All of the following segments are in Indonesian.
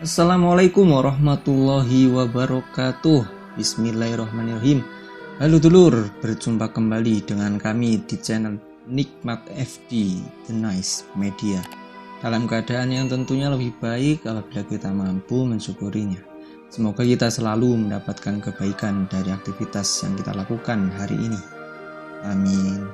Assalamualaikum warahmatullahi wabarakatuh. Bismillahirrahmanirrahim. Halo dulur, berjumpa kembali dengan kami di channel Nikmat FD The Nice Media, dalam keadaan yang tentunya lebih baik apabila kita mampu mensyukurinya. Semoga kita selalu mendapatkan kebaikan dari aktivitas yang kita lakukan hari ini. Amin.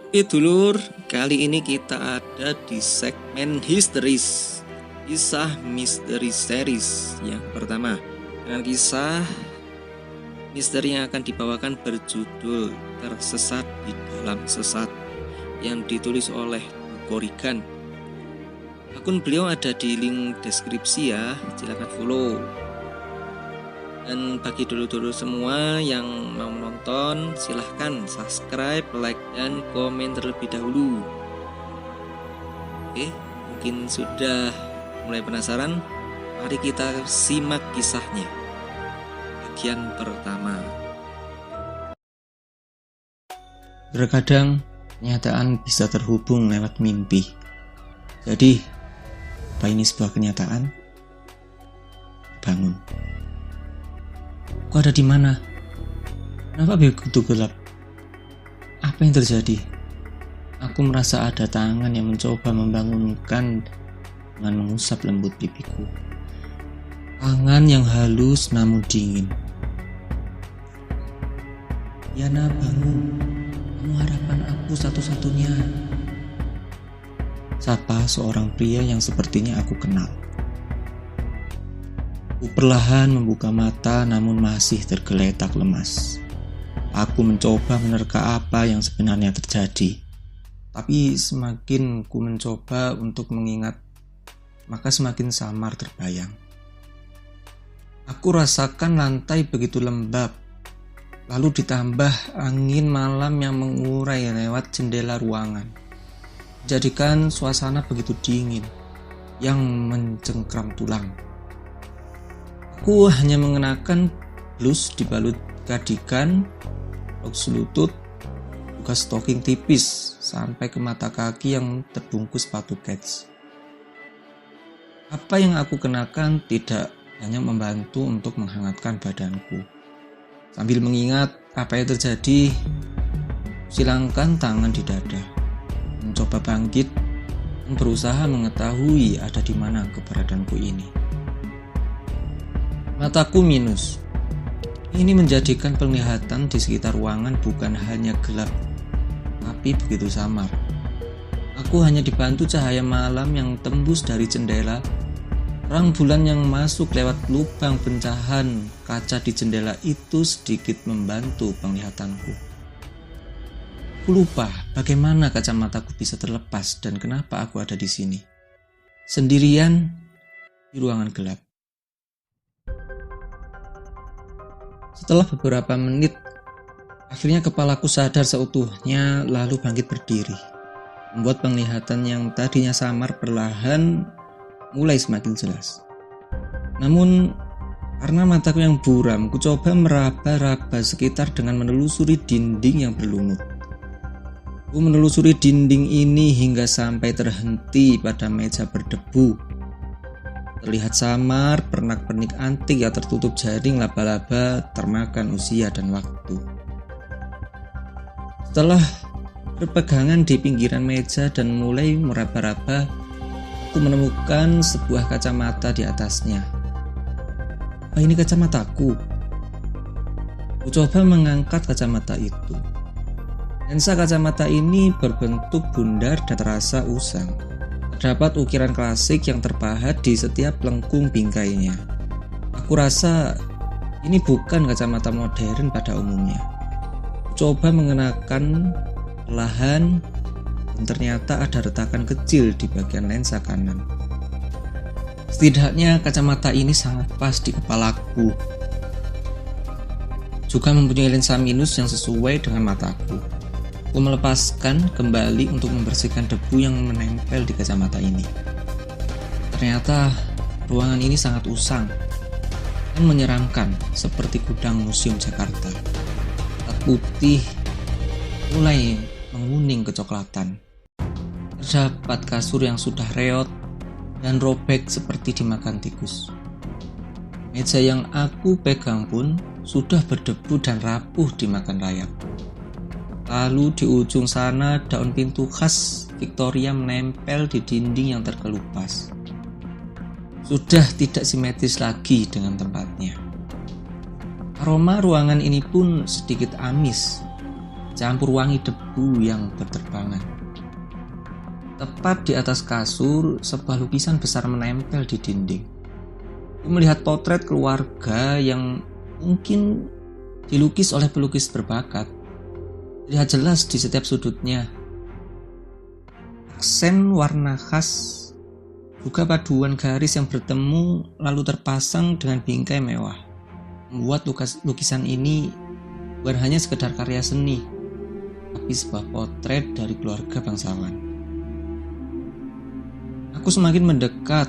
Oke dulur, kali ini kita ada di segmen Historis, kisah misteri series yang pertama, dengan kisah misteri yang akan dibawakan berjudul Tersesat di Dalam Sesat, yang ditulis oleh Korigan. Akun beliau ada di link deskripsi ya, silahkan follow. Dan bagi dulur-dulur semua yang mau menonton, silahkan subscribe, like, dan komen terlebih dahulu. Oke, mungkin sudah mulai penasaran? Mari kita simak kisahnya. Bagian pertama. Terkadang kenyataan bisa terhubung lewat mimpi. Jadi, apa ini sebuah kenyataan? Bangun. Aku ada di mana? Kenapa begitu gelap? Apa yang terjadi? Aku merasa ada tangan yang mencoba membangunkan dengan mengusap lembut pipiku. Tangan yang halus namun dingin. Yana, bangun. Kamu harapan aku satu-satunya. Sapa seorang pria yang sepertinya aku kenal. Aku perlahan membuka mata namun masih tergeletak lemas. Aku mencoba menerka apa yang sebenarnya terjadi. Tapi semakin ku mencoba untuk mengingat, maka semakin samar terbayang. Aku rasakan lantai begitu lembab, lalu ditambah angin malam yang mengurai lewat jendela ruangan, menjadikan suasana begitu dingin yang mencengkram tulang. Aku hanya mengenakan blus dibalut cardigan, rok selutut, juga stocking tipis sampai ke mata kaki yang terbungkus sepatu kets. Apa yang aku kenakan tidak hanya membantu untuk menghangatkan badanku. Sambil mengingat apa yang terjadi, silangkan tangan di dada, mencoba bangkit dan berusaha mengetahui ada di mana keberadaanku ini. Mataku minus. Ini menjadikan penglihatan di sekitar ruangan bukan hanya gelap, tapi begitu samar. Aku hanya dibantu cahaya malam yang tembus dari jendela. Terang bulan yang masuk lewat lubang pecahan kaca di jendela itu sedikit membantu penglihatanku. Aku lupa bagaimana kacamataku bisa terlepas dan kenapa aku ada di sini, sendirian di ruangan gelap. Setelah beberapa menit, akhirnya kepalaku sadar seutuhnya lalu bangkit berdiri, membuat penglihatan yang tadinya samar perlahan mulai semakin jelas. Namun, karena mataku yang buram, ku coba meraba-raba sekitar dengan menelusuri dinding yang berlumut. Ku menelusuri dinding ini hingga sampai terhenti pada meja berdebu. Terlihat samar pernak-pernik antik yang tertutup jaring laba-laba termakan usia dan waktu. Setelah berpegangan di pinggiran meja dan mulai meraba-raba, aku menemukan sebuah kacamata di atasnya. Apa ini kacamataku? Aku coba mengangkat kacamata itu. Lensa kacamata ini berbentuk bundar dan terasa usang. Terdapat ukiran klasik yang terpahat di setiap lengkung bingkainya. Aku rasa ini bukan kacamata modern pada umumnya. Aku coba mengenakan perlahan, dan ternyata ada retakan kecil di bagian lensa kanan. Setidaknya kacamata ini sangat pas di kepalaku. Juga mempunyai lensa minus yang sesuai dengan mataku. Aku melepaskan kembali untuk membersihkan debu yang menempel di kacamata ini. Ternyata ruangan ini sangat usang dan menyeramkan seperti gudang museum Jakarta. Cat putih mulai menguning kecoklatan. Terdapat kasur yang sudah reot dan robek seperti dimakan tikus. Meja yang aku pegang pun sudah berdebu dan rapuh dimakan rayap. Lalu di ujung sana daun pintu khas Victoria menempel di dinding yang terkelupas. Sudah tidak simetris lagi dengan tempatnya. Aroma ruangan ini pun sedikit amis, campur wangi debu yang berterbangan. Tepat di atas kasur, sebuah lukisan besar menempel di dinding. Aku melihat potret keluarga yang mungkin dilukis oleh pelukis berbakat. Terlihat jelas di setiap sudutnya. Aksen warna khas, juga paduan garis yang bertemu lalu terpasang dengan bingkai mewah, membuat lukisan ini bukan hanya sekedar karya seni, tapi sebuah potret dari keluarga bangsawan. Aku semakin mendekat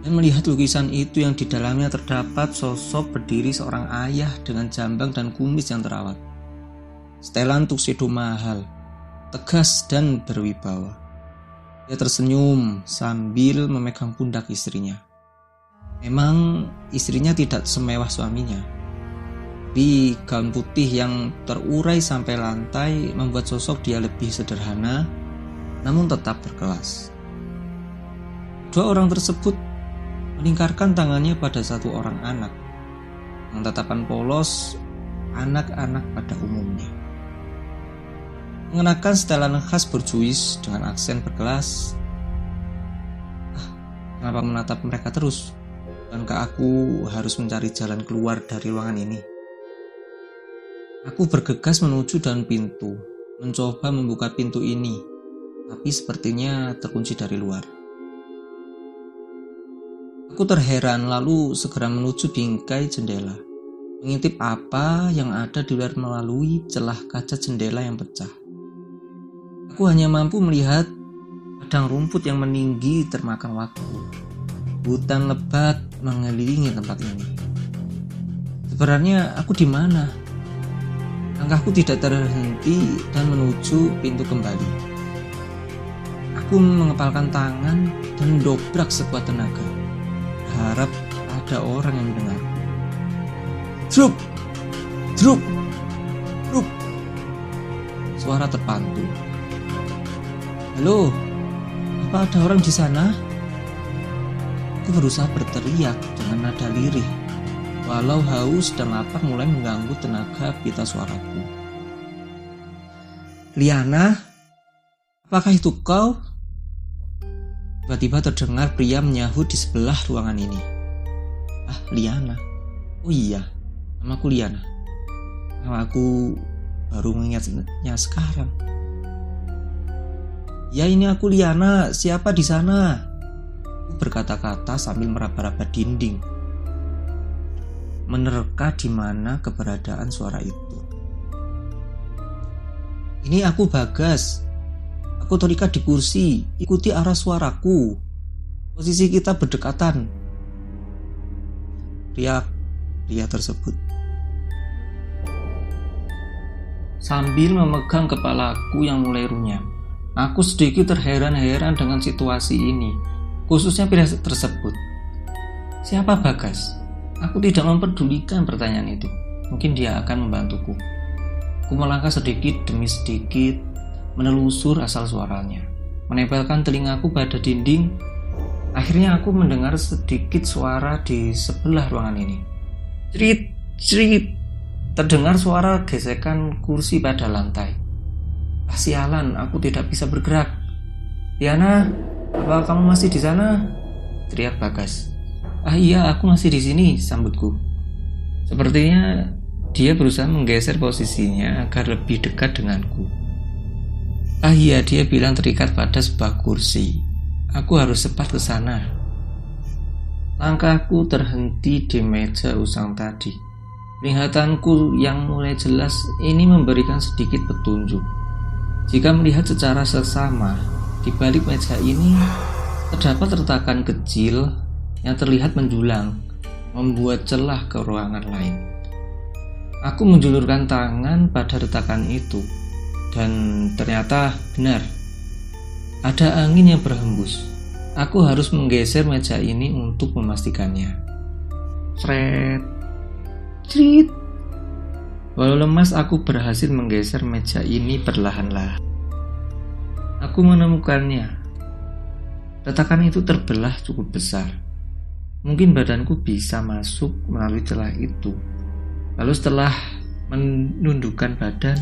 dan melihat lukisan itu yang di dalamnya terdapat sosok berdiri seorang ayah dengan jambang dan kumis yang terawat. Setelan tuxedo mahal, tegas dan berwibawa. Dia tersenyum sambil memegang pundak istrinya. Memang istrinya tidak semewah suaminya, tapi gaun putih yang terurai sampai lantai membuat sosok dia lebih sederhana, namun tetap berkelas. Dua orang tersebut melingkarkan tangannya pada satu orang anak, yang tatapan polos anak-anak pada umumnya. Mengenakan setelan khas borjuis dengan aksen berkelas. Kenapa menatap mereka terus? Bukankah aku harus mencari jalan keluar dari ruangan ini? Aku bergegas menuju daun pintu, mencoba membuka pintu ini, tapi sepertinya terkunci dari luar. Aku terheran lalu segera menuju bingkai jendela, mengintip apa yang ada di luar melalui celah kaca jendela yang pecah. Aku hanya mampu melihat padang rumput yang meninggi termakan waktu. Hutan lebat mengelilingi tempat ini. Sebenarnya aku di mana? Langkahku tidak terhenti dan menuju pintu kembali. Aku mengepalkan tangan dan mendobrak sekuat tenaga, berharap ada orang yang mendengar. Drup! Drup! Drup! Suara terpantul. Halo, apa ada orang di sana? Aku berusaha berteriak dengan nada lirih, walau haus dan lapar mulai mengganggu tenaga pita suaraku. Liana, apakah itu kau? Tiba-tiba terdengar pria menyahut di sebelah ruangan ini. Ah, Liana. Oh iya, namaku Liana. Aku baru mengingatnya sekarang. Ya, ini aku Liana, siapa di sana? Aku berkata-kata sambil meraba-raba dinding, menerka di mana keberadaan suara itu. Ini aku Bagas. Aku terikat di kursi, ikuti arah suaraku. Posisi kita berdekatan. Riak pria tersebut sambil memegang kepalaku yang mulai runyam. Aku sedikit terheran-heran dengan situasi ini, khususnya pria tersebut. Siapa Bagas? Aku tidak memperdulikan pertanyaan itu. Mungkin dia akan membantuku. Aku melangkah sedikit demi sedikit, menelusur asal suaranya, menempelkan telingaku pada dinding. Akhirnya aku mendengar sedikit suara di sebelah ruangan ini. Cerit, cerit. Terdengar suara gesekan kursi pada lantai. Sialan, aku tidak bisa bergerak. Liana, apa kamu masih di sana? Teriak Bagas. Ah iya, aku masih di sini, sambutku. Sepertinya dia berusaha menggeser posisinya agar lebih dekat denganku. Ah iya, dia bilang terikat pada sebuah kursi. Aku harus cepat ke sana. Langkahku terhenti di meja usang tadi. Penglihatanku yang mulai jelas ini memberikan sedikit petunjuk. Jika melihat secara seksama, di balik meja ini terdapat retakan kecil yang terlihat menjulang, membuat celah ke ruangan lain. Aku menjulurkan tangan pada retakan itu, dan ternyata benar, ada angin yang berhembus. Aku harus menggeser meja ini untuk memastikannya. Fred, Crit. Walau lemas, aku berhasil menggeser meja ini perlahan-lahan. Aku menemukannya. Retakan itu terbelah cukup besar. Mungkin badanku bisa masuk melalui celah itu. Lalu setelah menundukkan badan,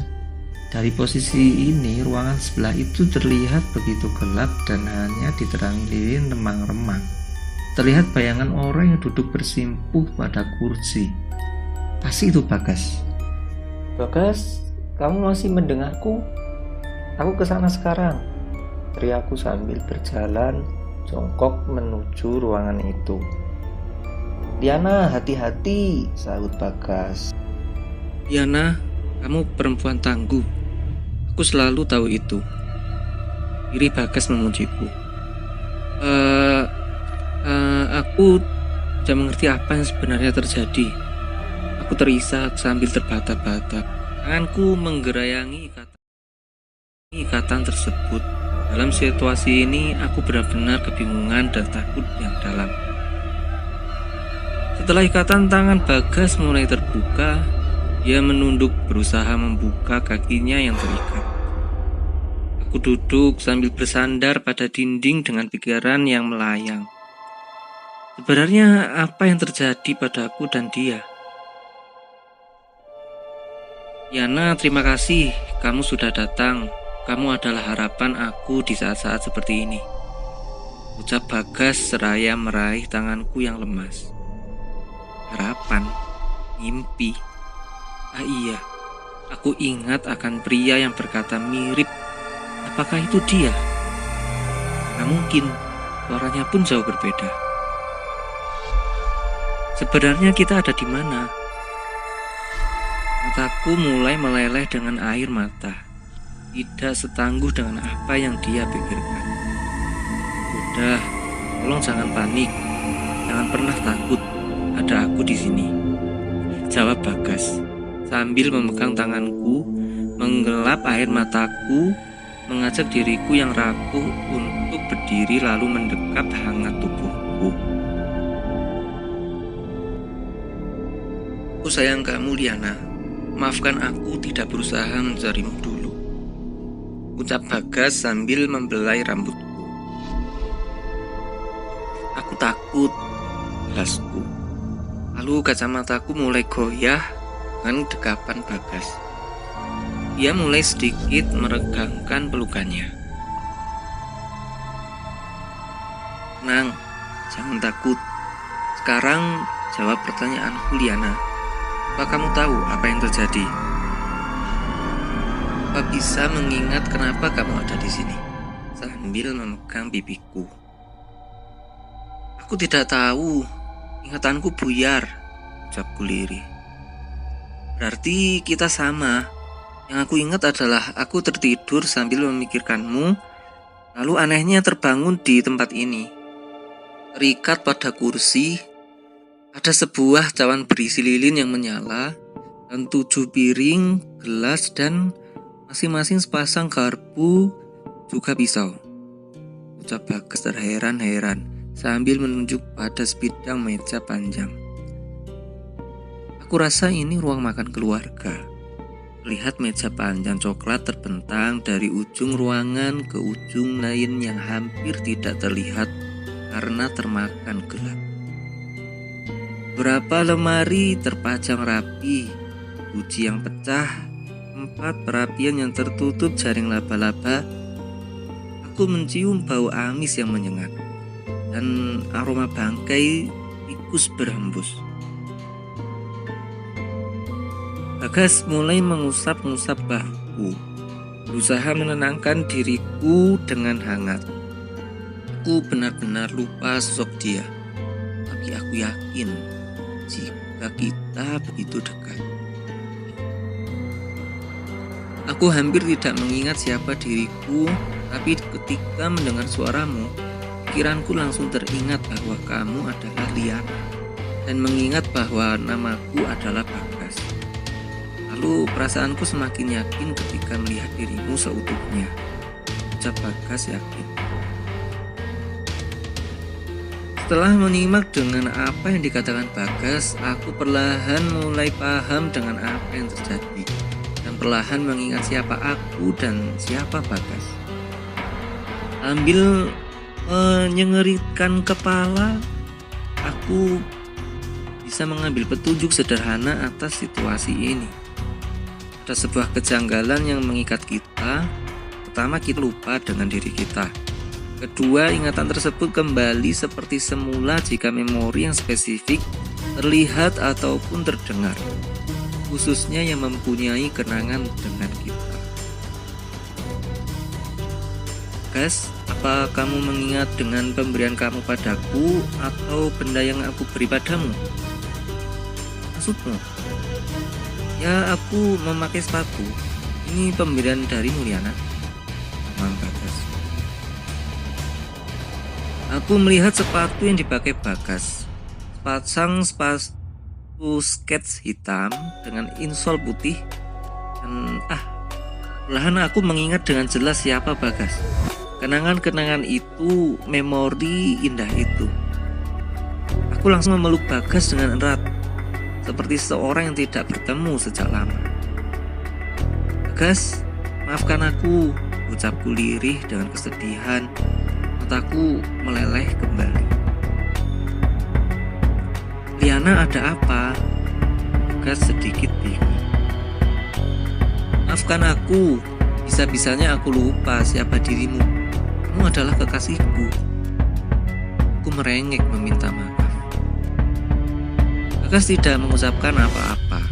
dari posisi ini ruangan sebelah itu terlihat begitu gelap dan hanya diterangi lilin remang-remang. Terlihat bayangan orang yang duduk bersimpuh pada kursi. Pasti itu Bagas. Bagas, kamu masih mendengarku? Aku kesana sekarang, teriakku sambil berjalan jongkok menuju ruangan itu. Diana, hati-hati, sahut Bagas. Diana, kamu perempuan tangguh. Aku selalu tahu itu. Iri Bagas memujiku. Aku tidak mengerti apa yang sebenarnya terjadi. Aku terisak sambil terbata-bata. Tanganku menggerayangi ikatan tersebut. Dalam situasi ini, aku benar-benar kebingungan dan takut yang dalam. Setelah ikatan tangan Bagas mulai terbuka, dia menunduk berusaha membuka kakinya yang terikat. Aku duduk sambil bersandar pada dinding dengan pikiran yang melayang. Sebenarnya apa yang terjadi padaku dan dia? Yana, terima kasih kamu sudah datang. Kamu adalah harapan aku di saat-saat seperti ini, ucap Bagas seraya meraih tanganku yang lemas. Harapan, mimpi. Ah iya, aku ingat akan pria yang berkata mirip. Apakah itu dia? Nah, mungkin suaranya pun jauh berbeda. Sebenarnya kita ada di mana? Mataku mulai meleleh dengan air mata. Tidak setangguh dengan apa yang dia pikirkan. Udah, tolong jangan panik. Jangan pernah takut. Ada aku di sini, jawab Bagas sambil memegang tanganku, menggelap air mataku, mengajak diriku yang rapuh untuk berdiri lalu mendekap hangat tubuhku. Aku sayang kamu, Diana. Maafkan aku tidak berusaha mencarimu dulu, ucap Bagas sambil membelai rambutku. Aku takut, jelasku. Lalu kacamataku mulai goyah dengan dekapan Bagas. Ia mulai sedikit meregangkan pelukannya. Tenang, jangan takut. Sekarang jawab pertanyaanku, Liana. Apa kamu tahu apa yang terjadi? Apa bisa mengingat kenapa kamu ada di sini? Sambil memegang pipiku. Aku tidak tahu. Ingatanku buyar, ucapku lirih. Berarti kita sama. Yang aku ingat adalah aku tertidur sambil memikirkanmu, lalu anehnya terbangun di tempat ini. Terikat pada kursi, ada sebuah cawan berisi lilin yang menyala, dan 7 piring, gelas, dan masing-masing sepasang garpu, juga pisau, ucap Bagas terheran-heran sambil menunjuk pada sebidang meja panjang. Aku rasa ini ruang makan keluarga. Lihat meja panjang coklat terbentang dari ujung ruangan ke ujung lain yang hampir tidak terlihat karena termakan gelap. Beberapa lemari terpajang rapi, guci yang pecah, 4 perapian yang tertutup jaring laba-laba. Aku mencium bau amis yang menyengat dan aroma bangkai tikus berhembus. Bagas mulai mengusap-ngusap bahuku, berusaha menenangkan diriku dengan hangat. Aku benar-benar lupa sosok dia, tapi aku yakin jika kita begitu dekat. Aku hampir tidak mengingat siapa diriku, tapi ketika mendengar suaramu, pikiranku langsung teringat bahwa kamu adalah Liana dan mengingat bahwa namaku adalah Bagas. Lalu perasaanku semakin yakin ketika melihat dirimu seutuhnya, ucap Bagas yakin. Setelah menyimak dengan apa yang dikatakan Bagas, aku perlahan mulai paham dengan apa yang terjadi dan perlahan mengingat siapa aku dan siapa Bagas. Sambil menyengeritkan kepala, aku bisa mengambil petunjuk sederhana atas situasi ini. Ada sebuah kejanggalan yang mengikat kita. Pertama, kita lupa dengan diri kita. Kedua, ingatan tersebut kembali seperti semula jika memori yang spesifik terlihat ataupun terdengar, khususnya yang mempunyai kenangan dengan kita. Gas, apa kamu mengingat dengan pemberian kamu padaku atau benda yang aku beri padamu? Maksudmu? Ya, aku memakai sepatu. Ini pemberian darimu, Liana. Bagas. Aku melihat sepatu yang dipakai Bagas. Sepasang sepatu skets hitam dengan insol putih. Dan perlahan aku mengingat dengan jelas siapa Bagas. Kenangan-kenangan itu, memori indah itu. Aku langsung memeluk Bagas dengan erat, seperti seorang yang tidak bertemu sejak lama. Bagas, maafkan aku, ucapku lirih dengan kesedihan. Mataku meleleh kembali. Liana, ada apa? Bagas sedikit bingung. Maafkan aku, bisa-bisanya aku lupa siapa dirimu. Kamu adalah kekasihku. Aku merengek meminta maaf. Bagas tidak mengucapkan apa-apa.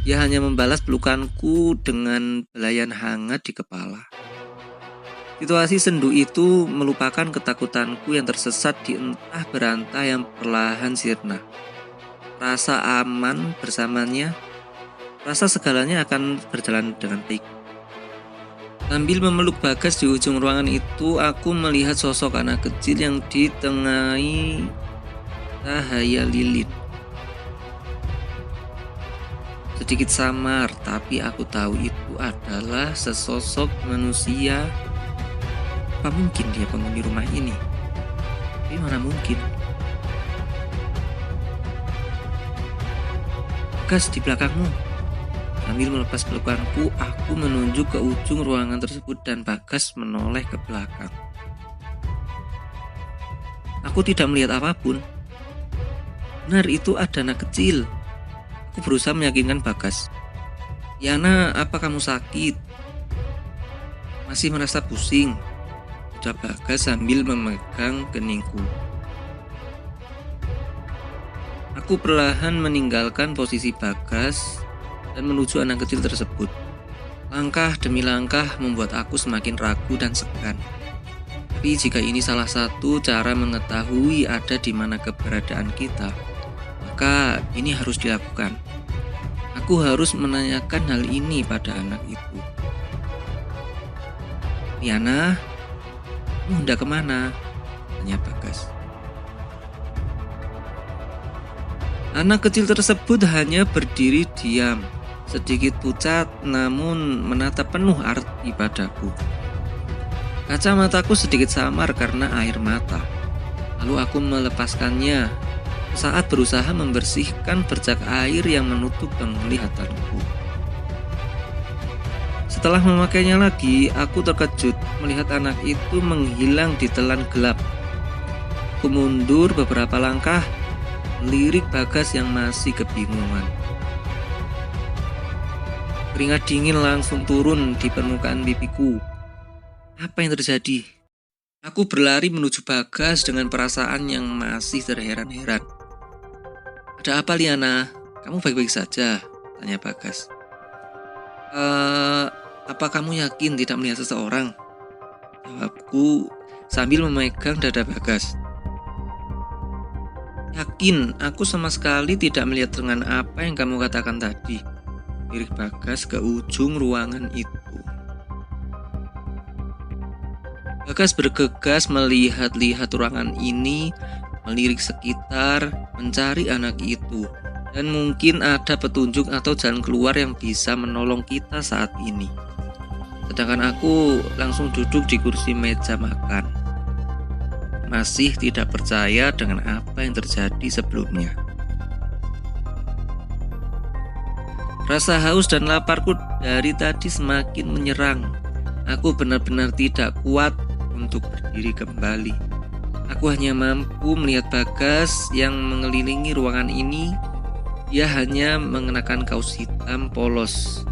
Dia hanya membalas pelukanku dengan belayan hangat di kepala. Situasi sendu itu melupakan ketakutanku yang tersesat di entah berantah yang perlahan sirna. Rasa aman bersamanya, rasa segalanya akan berjalan dengan baik. Sambil memeluk Bagas di ujung ruangan itu, aku melihat sosok anak kecil yang ditengahi cahaya lilin. Sedikit samar, tapi aku tahu itu adalah sesosok manusia. Apa mungkin dia penghuni rumah ini? Tapi mana mungkin? Bagas, di belakangmu. Sambil melepas pelukanku, aku menunjuk ke ujung ruangan tersebut dan Bagas menoleh ke belakang. Aku tidak melihat apapun. Benar, itu ada anak kecil. Aku berusaha meyakinkan Bagas. Yana, apa kamu sakit? Masih merasa pusing? Ucap Bagas sambil memegang keningku. Aku perlahan meninggalkan posisi Bagas dan menuju anak kecil tersebut. Langkah demi langkah membuat aku semakin ragu dan segan. Tapi jika ini salah satu cara mengetahui ada di mana keberadaan kita, maka ini harus dilakukan. Aku harus menanyakan hal ini pada anak itu. Liana, kamu hendak kemana? Tanya Bagas. Anak kecil tersebut hanya berdiri diam, sedikit pucat namun menatap penuh arti padaku. Kacamataku sedikit samar karena air mata. Lalu aku melepaskannya saat berusaha membersihkan bercak air yang menutup penglihatanku. Setelah memakainya lagi, aku terkejut melihat anak itu menghilang di telan gelap. Aku mundur beberapa langkah, melirik Bagas yang masih kebingungan. Keringat dingin langsung turun di permukaan pipiku. Apa yang terjadi? Aku berlari menuju Bagas dengan perasaan yang masih terheran-heran. Ada apa, Liana? Kamu baik-baik saja? Tanya Bagas. Apa kamu yakin tidak melihat seseorang? Jawabku sambil memegang dada Bagas. Yakin, aku sama sekali tidak melihat dengan apa yang kamu katakan tadi. Lirik Bagas ke ujung ruangan itu. Bagas bergegas melihat-lihat ruangan ini, melirik sekitar, mencari anak itu, dan mungkin ada petunjuk atau jalan keluar yang bisa menolong kita saat ini. Sedangkan aku langsung duduk di kursi meja makan. masih tidak percaya dengan apa yang terjadi sebelumnya. Rasa haus dan laparku dari tadi semakin menyerang. Aku benar-benar tidak kuat untuk berdiri kembali. Aku hanya mampu melihat Bagas yang mengelilingi ruangan ini. Dia hanya mengenakan kaos hitam polos,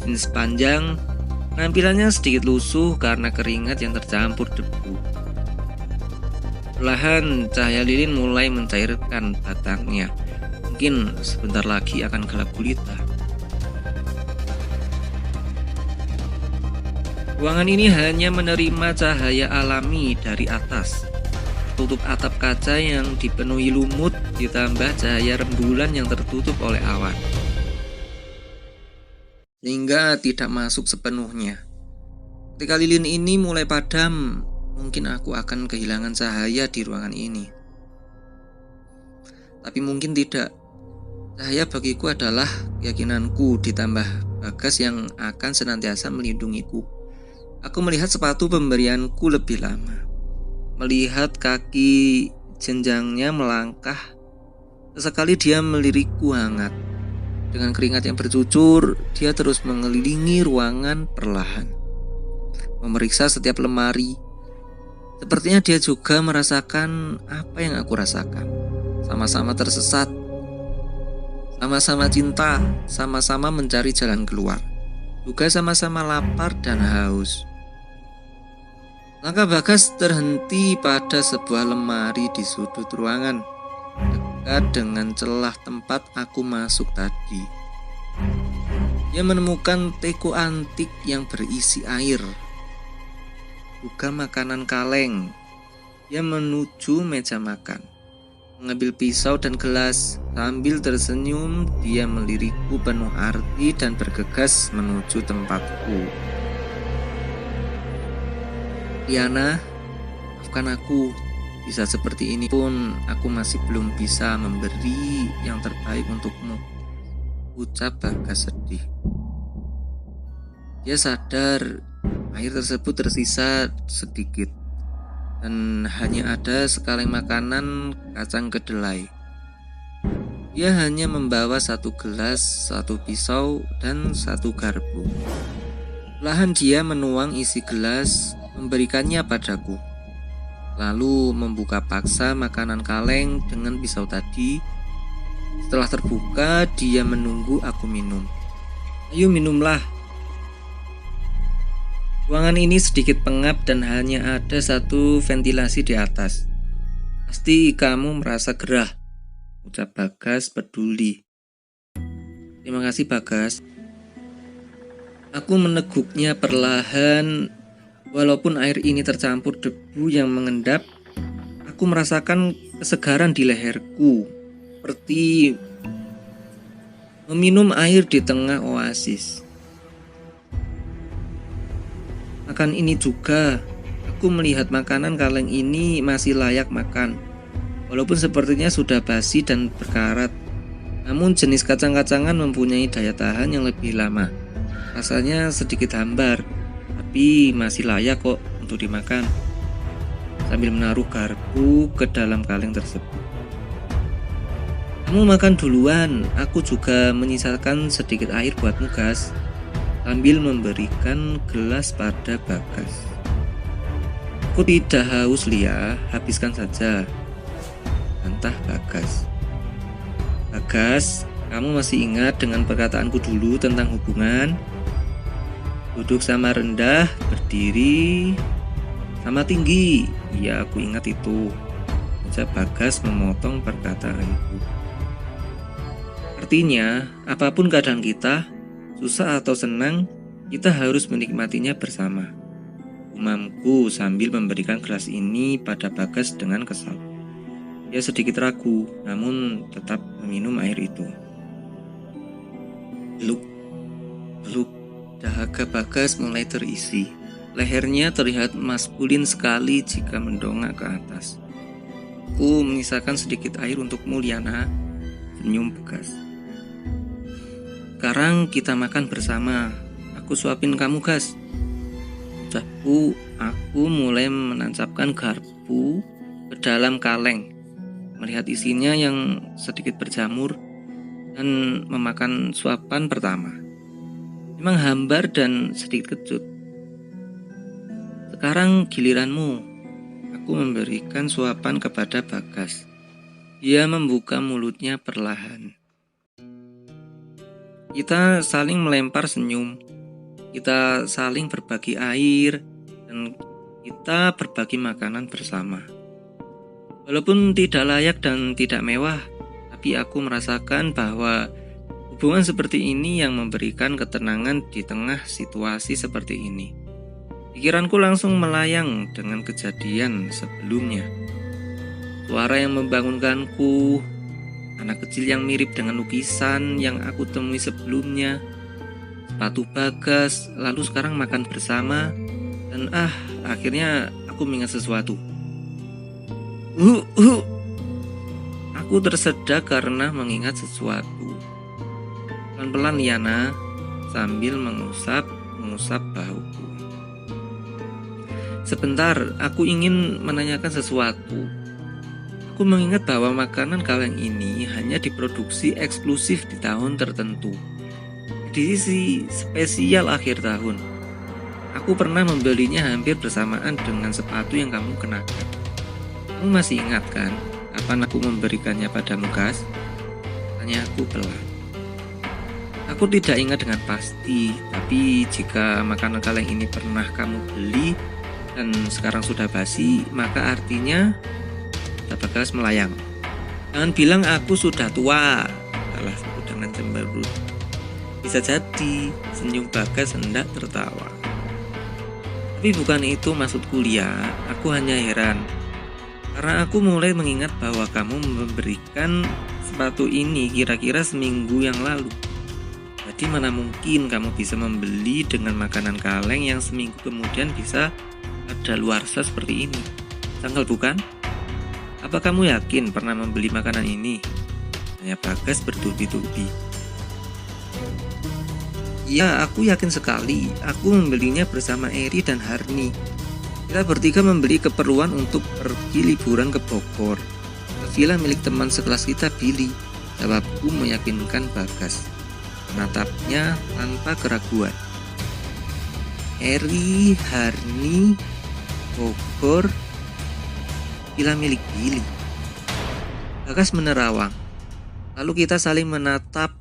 jeans panjang, penampilannya sedikit lusuh karena keringat yang tercampur debu. Perlahan cahaya lilin mulai mencairkan batangnya. Mungkin sebentar lagi akan gelap gulita. Ruangan ini hanya menerima cahaya alami dari atas. Tutup atap kaca yang dipenuhi lumut ditambah cahaya rembulan yang tertutup oleh awan, sehingga tidak masuk sepenuhnya. Ketika lilin ini mulai padam, mungkin aku akan kehilangan cahaya di ruangan ini. Tapi mungkin tidak. Cahaya bagiku adalah keyakinanku ditambah Bagas yang akan senantiasa melindungiku. Aku melihat sepatu pemberianku lebih lama, melihat kaki jenjangnya melangkah. Sesekali dia melirikku hangat. Dengan keringat yang bercucur, dia terus mengelilingi ruangan perlahan, memeriksa setiap lemari. Sepertinya dia juga merasakan apa yang aku rasakan. Sama-sama tersesat, sama-sama cinta, sama-sama mencari jalan keluar, juga sama-sama lapar dan haus. Langkah Bagas terhenti pada sebuah lemari di sudut ruangan, dekat dengan celah tempat aku masuk tadi. Dia menemukan teko antik yang berisi air, juga makanan kaleng. Dia menuju meja makan, mengambil pisau dan gelas. Sambil tersenyum, dia melirikku penuh arti dan bergegas menuju tempatku. Liana, maafkan aku. Bisa seperti ini pun aku masih belum bisa memberi yang terbaik untukmu, ucap Bagas sedih. Dia sadar air tersebut tersisa sedikit dan hanya ada sekaleng makanan kacang kedelai. Dia hanya membawa satu gelas, satu pisau, dan satu garpu. Perlahan dia menuang isi gelas, memberikannya padaku, lalu membuka paksa makanan kaleng dengan pisau tadi. Setelah terbuka, dia menunggu aku minum. Ayo minumlah. Ruangan ini sedikit pengap dan hanya ada satu ventilasi di atas. Pasti kamu merasa gerah, ucap Bagas peduli. Terima kasih Bagas. Aku meneguknya perlahan. Walaupun air ini tercampur debu yang mengendap, aku merasakan kesegaran di leherku, seperti meminum air di tengah oasis. Makan ini juga, aku melihat makanan kaleng ini masih layak makan. Walaupun sepertinya sudah basi dan berkarat, namun jenis kacang-kacangan mempunyai daya tahan yang lebih lama. Rasanya sedikit hambar, tapi masih layak kok untuk dimakan. Sambil menaruh garpu ke dalam kaleng tersebut. Kamu makan duluan, aku juga menyisakan sedikit air buatmu Gas. Sambil memberikan gelas pada Bagas. Aku tidak haus Lia, habiskan saja, bantah Bagas. Bagas, kamu masih ingat dengan perkataanku dulu tentang hubungan? Duduk sama rendah, berdiri sama tinggi. Ya, aku ingat itu, ucap Bagas memotong perkataanku. Artinya, apapun keadaan kita, susah atau senang, kita harus menikmatinya bersama, umamku sambil memberikan gelas ini pada Bagas dengan kesal. Dia sedikit ragu, namun tetap meminum air itu. Beluk, dahaga Bagas mulai terisi. Lehernya terlihat maskulin sekali jika mendongak ke atas. Aku menyisakan sedikit air untukmu Liana, senyum Bagas. Sekarang kita makan bersama. Aku suapin kamu Gas, ucapku. Aku mulai menancapkan garpu ke dalam kaleng, melihat isinya yang sedikit berjamur dan memakan suapan pertama. Memang hambar dan sedikit kecut. Sekarang giliranmu. Aku memberikan suapan kepada Bagas. Dia membuka mulutnya perlahan. Kita saling melempar senyum. Kita saling berbagi air dan kita berbagi makanan bersama. Walaupun tidak layak dan tidak mewah, tapi aku merasakan bahwa hubungan seperti ini yang memberikan ketenangan di tengah situasi seperti ini. Pikiranku langsung melayang dengan kejadian sebelumnya. Suara yang membangunkanku, anak kecil yang mirip dengan lukisan yang aku temui sebelumnya, sepatu Bagas, lalu sekarang makan bersama, dan akhirnya aku mengingat sesuatu. Aku tersedak karena mengingat sesuatu. Pelan-pelan Liana sambil mengusap bahuku. Sebentar, aku ingin menanyakan sesuatu. Aku mengingat bahwa makanan kaleng ini hanya diproduksi eksklusif di tahun tertentu, edisi spesial akhir tahun. Aku pernah membelinya hampir bersamaan dengan sepatu yang kamu kenakan. Kamu masih ingat kan, kapan aku memberikannya padamu, Gas? Tanya aku pelan. Aku tidak ingat dengan pasti, tapi jika makanan kaleng ini pernah kamu beli dan sekarang sudah basi, maka artinya Bagas melayang. Jangan bilang aku sudah tua, balasku dengan cemberut. Bisa jadi, senyum Bagas hendak tertawa. Tapi bukan itu maksudku, Lia. Aku hanya heran karena aku mulai mengingat bahwa kamu memberikan sepatu ini kira-kira seminggu yang lalu. Jadi mana mungkin kamu bisa membeli dengan makanan kaleng yang seminggu kemudian bisa kadaluarsa seperti ini? Janggal bukan? Apa kamu yakin pernah membeli makanan ini? Tanya Bagas bertubi-tubi. Ya, aku yakin sekali. Aku membelinya bersama Eri dan Harni. Kita bertiga membeli keperluan untuk pergi liburan ke Bogor, ke villa milik teman sekelas kita, Billy. Jawabku meyakinkan Bagas. Menatapnya tanpa keraguan. Eri, Harni, Bogor, villa milik Billy. Bagas menerawang. Lalu kita saling menatap.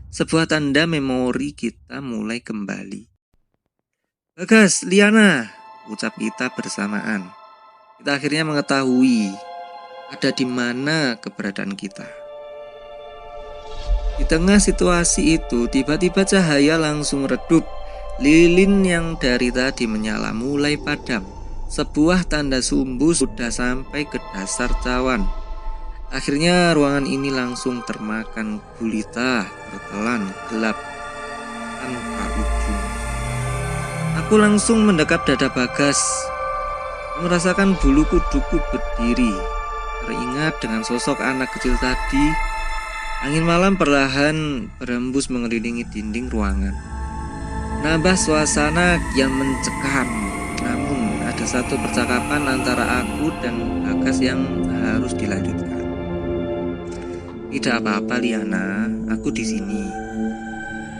Sebuah tanda memori kita mulai kembali. Bagas, Liana, ucap kita bersamaan. Kita akhirnya mengetahui ada di mana keberadaan kita. Di tengah situasi itu, tiba-tiba cahaya langsung redup. Lilin yang dari tadi menyala mulai padam. Sebuah tanda sumbu sudah sampai ke dasar cawan. Akhirnya ruangan ini langsung termakan gulita, bertelan, gelap, tanpa ujung. Aku langsung mendekap dada Bagas, merasakan bulu kuduku berdiri, teringat dengan sosok anak kecil tadi. Angin malam perlahan berembus mengelilingi dinding ruangan, menambah suasana yang mencekam. Namun ada satu percakapan antara aku dan Bagas yang harus dilanjutkan. Tidak apa-apa, Liana, aku di sini.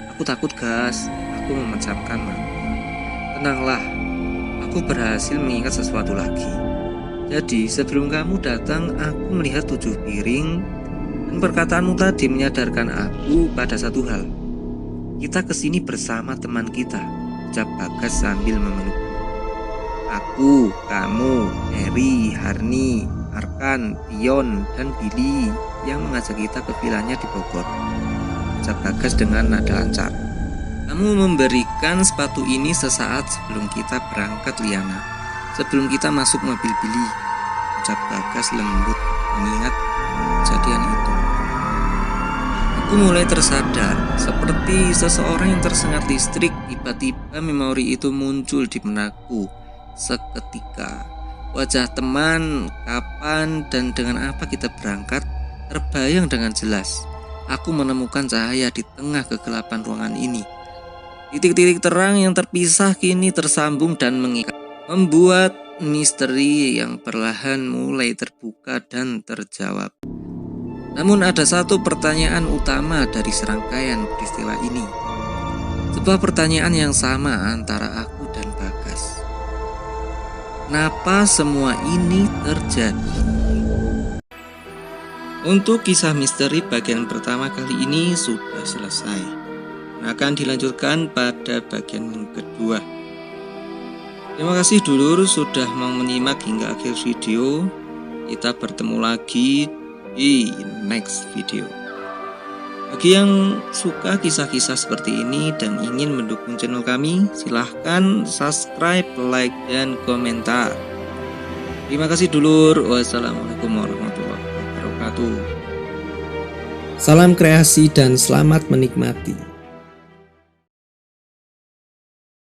Aku takut, Gas. Aku memecapkan mata. Tenanglah, aku berhasil mengingat sesuatu lagi. Jadi sebelum kamu datang, aku melihat 7 piring dan perkataanmu tadi menyadarkan aku pada satu hal. Kita kesini bersama teman kita, ucap Bagas sambil memeluk. Aku, kamu, Eri, Harni, Arkan, Pion, dan Billy yang mengajak kita ke vilanya di Bogor, ucap Bagas dengan nada lancar. Kamu memberikan sepatu ini sesaat sebelum kita berangkat, Liana. Sebelum kita masuk mobil Billy, ucap Bagas lembut mengingat kejadian itu. Aku mulai tersadar, seperti seseorang yang tersengat listrik. Tiba-tiba memori itu muncul di benakku. Seketika, wajah teman, kapan dan dengan apa kita berangkat terbayang dengan jelas. Aku menemukan cahaya di tengah kegelapan ruangan ini. Titik-titik terang yang terpisah kini tersambung dan mengikat, membuat misteri yang perlahan mulai terbuka dan terjawab. Namun ada satu pertanyaan utama dari serangkaian peristiwa ini. Sebuah pertanyaan yang sama antara aku dan Bagas. Kenapa semua ini terjadi? Untuk kisah misteri bagian pertama kali ini sudah selesai. Akan dilanjutkan pada bagian yang kedua. Terima kasih dulur sudah mau menyimak hingga akhir video. Kita bertemu lagi di next video. Bagi yang suka kisah-kisah seperti ini dan ingin mendukung channel kami, silahkan subscribe, like, dan komentar. Terima kasih dulur. Wassalamualaikum warahmatullahi wabarakatuh. Salam kreasi dan selamat menikmati.